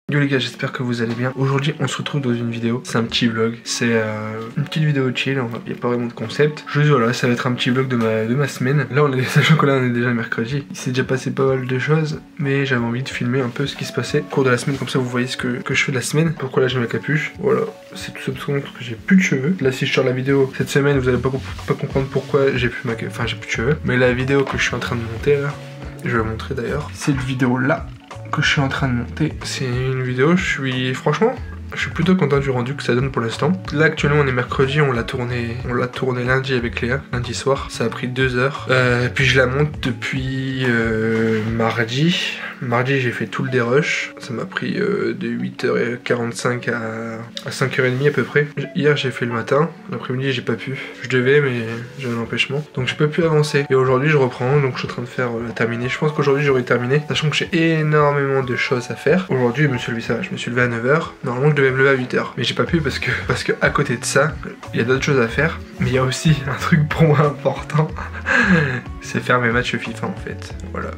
Yo les gars, j'espère que vous allez bien. Aujourd'hui on se retrouve dans une vidéo, c'est un petit vlog, c'est une petite vidéo chill, il n'y a pas vraiment de concept. Juste voilà, ça va être un petit vlog de ma semaine. Là sachant que là on est déjà mercredi, il s'est déjà passé pas mal de choses, mais j'avais envie de filmer un peu ce qui se passait au cours de la semaine, comme ça vous voyez ce que je fais de la semaine. Pourquoi là j'ai ma capuche, voilà, c'est tout simplement parce que j'ai plus de cheveux. Là si je sors la vidéo cette semaine, vous allez pas comprendre pourquoi j'ai plus de cheveux. Mais la vidéo que je suis en train de monter là, je vais la montrer d'ailleurs, cette vidéo là que je suis en train de monter, c'est une vidéo, franchement je suis plutôt content du rendu que ça donne pour l'instant. Là actuellement on est mercredi, on l'a tourné lundi avec Léa, lundi soir, ça a pris 2 heures. Puis je la monte depuis mardi. Mardi j'ai fait tout le dérush, ça m'a pris de 8h45 à 5h30 à peu près. Hier j'ai fait le matin, l'après-midi j'ai pas pu. Je devais mais j'ai un empêchement, donc j'ai pas pu avancer. Et aujourd'hui je reprends, donc je suis en train de faire terminer. Je pense qu'aujourd'hui j'aurai terminé, sachant que j'ai énormément de choses à faire. Aujourd'hui je me suis levé à 9h, normalement je devais me lever à 8h. Mais j'ai pas pu parce que à côté de ça, il y a d'autres choses à faire. Mais il y a aussi un truc pour moi important, c'est faire mes matchs FIFA en fait. Voilà,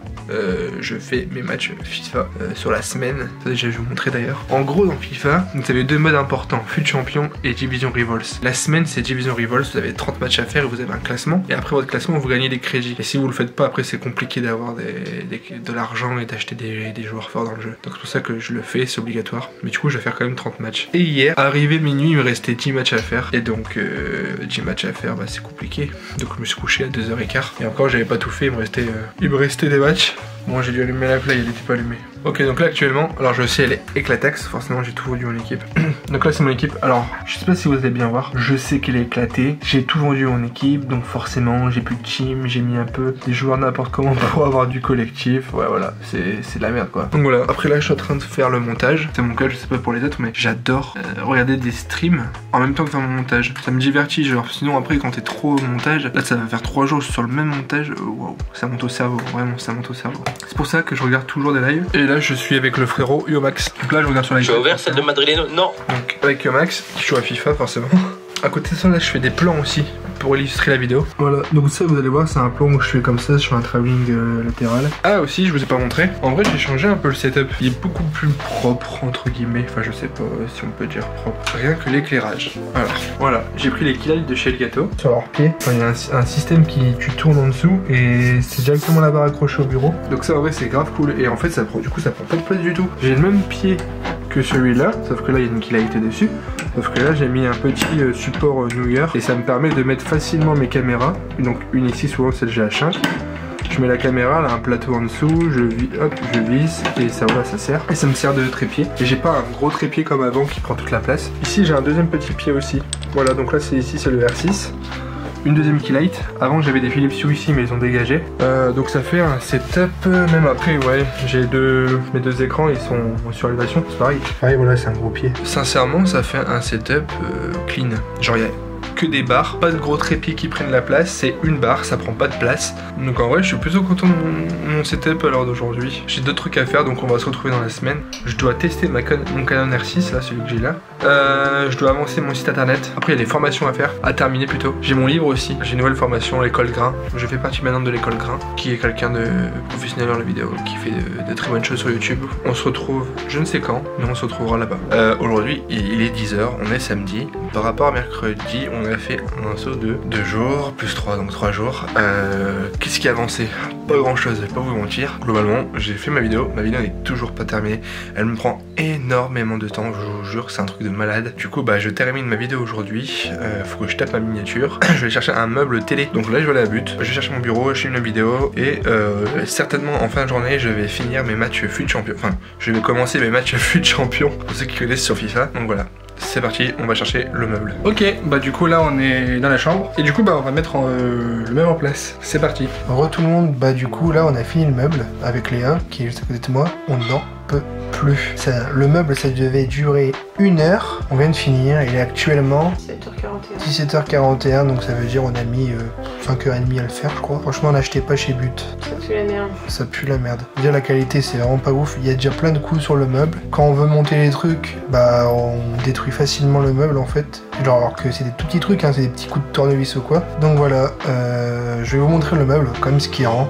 je fais mes matchs FIFA sur la semaine. Ça déjà je vais vous montrer d'ailleurs. En gros dans FIFA, vous avez 2 modes importants, FUT Champion et Division Rivals. La semaine c'est Division Rivals, vous avez 30 matchs à faire et vous avez un classement. Et après votre classement vous gagnez des crédits. Et si vous le faites pas, après c'est compliqué d'avoir de l'argent et d'acheter des joueurs forts dans le jeu. Donc c'est pour ça que je le fais, c'est obligatoire. Mais du coup je vais faire quand même 30 matchs. Et hier, arrivé minuit, il me restait 10 matchs à faire. Et donc 10 matchs à faire, bah c'est compliqué. Donc je me suis couché à 2h15. Et encore j'avais pas tout fait, il me restait des matchs. Bon, j'ai dû allumer la play, elle était pas allumée. Ok, donc là actuellement, alors je sais elle est éclataxe, forcément j'ai tout vendu mon équipe. Donc là c'est mon équipe, alors je sais pas si vous allez bien voir, je sais qu'elle est éclatée, j'ai tout vendu mon équipe, donc forcément j'ai plus de team, j'ai mis un peu des joueurs n'importe comment pour avoir du collectif, ouais voilà, c'est de la merde quoi. Donc voilà, après là je suis en train de faire le montage, c'est mon cas, je sais pas pour les autres, mais j'adore regarder des streams en même temps que faire mon montage, ça me divertit, genre sinon après quand t'es trop au montage, là ça va faire 3 jours sur le même montage, waouh, ça monte au cerveau, vraiment ça monte au cerveau. C'est pour ça que je regarde toujours des lives. Et là je suis avec le frérot Yomax. Donc là je regarde sur la. Tu as ouvert celle de Madrileno? Non. Donc avec Yomax qui joue à FIFA forcément. À côté de ça là je fais des plans aussi pour illustrer la vidéo. Voilà, donc ça vous allez voir c'est un plan où je fais comme ça, je fais un travelling latéral. Ah aussi je vous ai pas montré, en vrai j'ai changé un peu le setup. Il est beaucoup plus propre entre guillemets, enfin je sais pas si on peut dire propre. Rien que l'éclairage. Alors voilà, j'ai pris les keylights de chez Elgato sur leurs pieds. Enfin, il y a un système qui tu tournes en dessous et c'est directement la barre accrochée au bureau. Donc ça en vrai c'est grave cool et en fait ça prend pas de place du tout. J'ai le même pied que celui-là, sauf que là il y a une keylight dessus. Sauf que là j'ai mis un petit support New York et ça me permet de mettre facilement mes caméras. Donc une ici, souvent celle GH5. Je mets la caméra, là un plateau en dessous, je visse et ça voilà, ça sert. Et ça me sert de trépied. Et j'ai pas un gros trépied comme avant qui prend toute la place. Ici j'ai un deuxième petit pied aussi. Voilà, donc là c'est ici, c'est le R6. Une deuxième keylight. Avant j'avais des Philips Hue ici mais ils ont dégagé. Donc ça fait un setup, même après ouais, j'ai mes deux écrans, ils sont en surélévation, c'est pareil. Pareil voilà, c'est un gros pied. Sincèrement ça fait un setup clean. Genre il y a que des barres, pas de gros trépieds qui prennent la place, c'est une barre, ça prend pas de place. Donc en vrai je suis plutôt content de mon setup à l'heure d'aujourd'hui. J'ai d'autres trucs à faire donc on va se retrouver dans la semaine. Je dois tester mon Canon R6 là, celui que j'ai là. Je dois avancer mon site internet. Après il y a des formations à faire, à terminer plutôt. J'ai mon livre aussi, j'ai une nouvelle formation, l'école Grain. Je fais partie maintenant de l'école Grain, qui est quelqu'un de professionnel dans la vidéo, qui fait de très bonnes choses sur YouTube. On se retrouve, je ne sais quand, mais on se retrouvera là-bas. Aujourd'hui il est 10h, on est samedi. Par rapport à mercredi, on a fait un saut de 2 jours, plus 3, donc 3 jours. Qu'est-ce qui a avancé? Pas grand chose, je vais pas vous mentir. Globalement, j'ai fait ma vidéo n'est toujours pas terminée. Elle me prend énormément de temps, je vous jure, c'est un truc de malade. Du coup, bah je termine ma vidéo aujourd'hui. Faut que je tape ma miniature. Je vais chercher un meuble télé. Donc là, je vais aller à la butte. Je vais chercher mon bureau, je filme la vidéo. Et certainement en fin de journée, je vais finir mes matchs FUT Champion. Enfin, je vais commencer mes matchs FUT Champion pour ceux qui connaissent sur FIFA. Donc voilà. C'est parti, on va chercher le meuble. Ok, bah du coup là on est dans la chambre. Et du coup bah on va mettre le meuble en place. C'est parti. Re tout le monde, bah du coup là on a fini le meuble avec Léa qui est juste à côté de moi. On n'en peut plus. Le meuble ça devait durer 1 heure. On vient de finir, il est actuellement 17h41, donc ça veut dire on a mis 5h30 à le faire je crois. Franchement n'achetez pas chez But. Ça pue la merde. Ça pue la merde. Dire la qualité c'est vraiment pas ouf, il y a déjà plein de coups sur le meuble. Quand on veut monter les trucs, bah on détruit facilement le meuble en fait. Genre alors que c'est des tout petits trucs, hein, c'est des petits coups de tournevis ou quoi. Donc voilà, je vais vous montrer le meuble comme ce qui rend.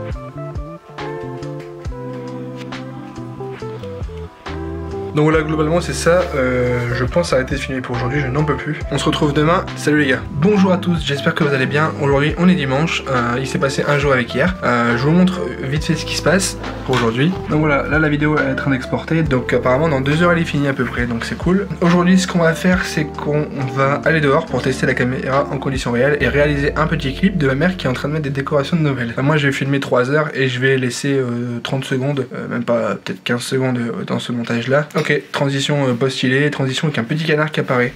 Donc voilà, globalement c'est ça, je pense arrêter de filmer pour aujourd'hui, je n'en peux plus. On se retrouve demain, salut les gars. Bonjour à tous, j'espère que vous allez bien. Aujourd'hui on est dimanche, il s'est passé un jour avec hier. Je vous montre vite fait ce qui se passe pour aujourd'hui. Donc voilà, là la vidéo est en train d'exporter, donc apparemment dans 2 heures elle est finie à peu près, donc c'est cool. Aujourd'hui ce qu'on va faire, c'est qu'on va aller dehors pour tester la caméra en conditions réelles et réaliser un petit clip de ma mère qui est en train de mettre des décorations de Noël. Moi je vais filmer 3 heures et je vais laisser 30 secondes, même pas, peut-être 15 secondes dans ce montage là. Ok, transition post-stylée, transition avec un petit canard qui apparaît.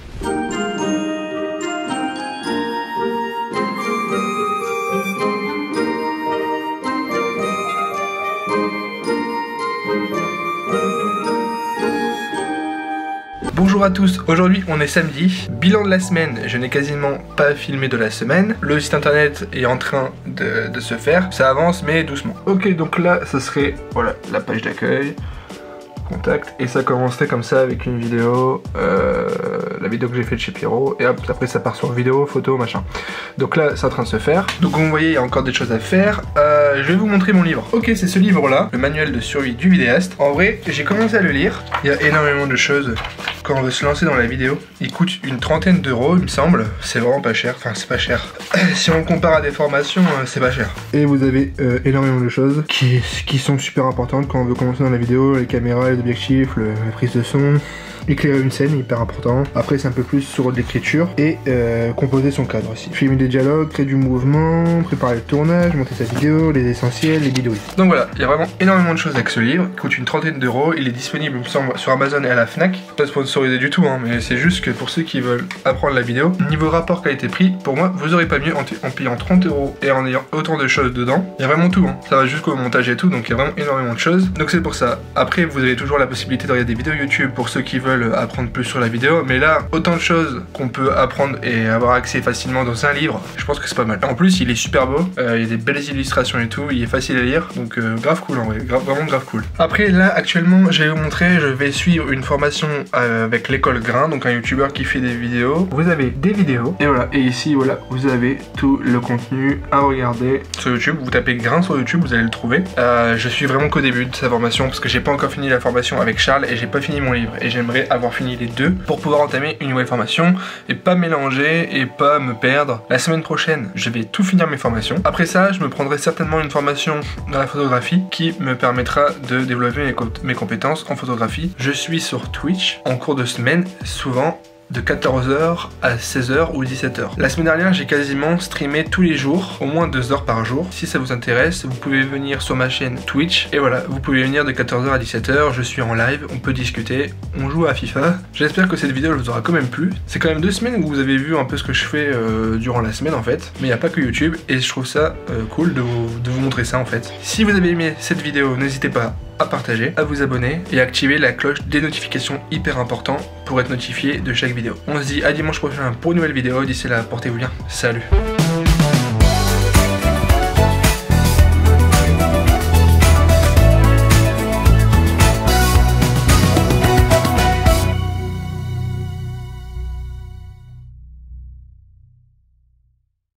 Bonjour à tous, aujourd'hui on est samedi, bilan de la semaine, je n'ai quasiment pas filmé de la semaine, le site internet est en train de se faire, ça avance mais doucement. Ok, donc là ça serait, voilà, la page d'accueil, contact, et ça commencerait comme ça avec une vidéo, la vidéo que j'ai faite chez Pierrot, et hop, après ça part sur vidéo, photo, machin. Donc là c'est en train de se faire, donc comme vous voyez il y a encore des choses à faire. Je vais vous montrer mon livre. Ok, c'est ce livre là, le manuel de survie du vidéaste. En vrai j'ai commencé à le lire, il y a énormément de choses. Quand on veut se lancer dans la vidéo, il coûte une trentaine d'euros il me semble, c'est vraiment pas cher, enfin c'est pas cher. Si on compare à des formations, c'est pas cher. Et vous avez énormément de choses qui sont super importantes quand on veut commencer dans la vidéo, les caméras, les objectifs, la prise de son, éclairer une scène, hyper important. Après c'est un peu plus sur l'écriture et composer son cadre aussi. Filmer des dialogues, créer du mouvement, préparer le tournage, monter sa vidéo, les essentiels, les bidouilles. Donc voilà, il y a vraiment énormément de choses avec ce livre, il coûte une trentaine d'euros, il est disponible il me semble sur Amazon et à la Fnac. Pas sponsorisé du tout hein, mais c'est juste que pour ceux qui veulent apprendre la vidéo, niveau rapport qualité-prix, pour moi vous aurez pas mieux en payant 30 euros et en ayant autant de choses dedans. Il y a vraiment tout hein, ça va jusqu'au montage et tout, donc il y a vraiment énormément de choses. Donc c'est pour ça. Après vous avez toujours la possibilité de regarder des vidéos YouTube pour ceux qui veulent apprendre plus sur la vidéo, mais là autant de choses qu'on peut apprendre et avoir accès facilement dans un livre, je pense que c'est pas mal. En plus il est super beau, il y a des belles illustrations et tout, il est facile à lire, donc grave cool en vrai, vraiment grave cool. Après là actuellement je vais vous montrer, je vais suivre une formation avec l'école Grain, donc un youtubeur qui fait des vidéos. Vous avez des vidéos et voilà, et ici voilà vous avez tout le contenu à regarder sur YouTube. Vous tapez Grain sur YouTube, vous allez le trouver. Je suis vraiment qu'au début de sa formation parce que j'ai pas encore fini la formation avec Charles et j'ai pas fini mon livre et j'aimerais avoir fini les deux pour pouvoir entamer une nouvelle formation et pas mélanger et pas me perdre. La semaine prochaine je vais tout finir mes formations. Après ça je me prendrai certainement une formation dans la photographie qui me permettra de développer mes compétences en photographie. Je suis sur Twitch en cours de semaine, souvent de 14h à 16h ou 17h. La semaine dernière j'ai quasiment streamé tous les jours, au moins 2 heures par jour. Si ça vous intéresse, vous pouvez venir sur ma chaîne Twitch et voilà, vous pouvez venir de 14h à 17h, je suis en live, on peut discuter, on joue à FIFA. J'espère que cette vidéo vous aura quand même plu. C'est quand même 2 semaines où vous avez vu un peu ce que je fais durant la semaine en fait, mais il n'y a pas que YouTube et je trouve ça cool de vous montrer ça en fait. Si vous avez aimé cette vidéo, n'hésitez pas à partager, à vous abonner et à activer la cloche des notifications, hyper important pour être notifié de chaque vidéo. On se dit à dimanche prochain pour une nouvelle vidéo, d'ici là portez-vous bien, salut.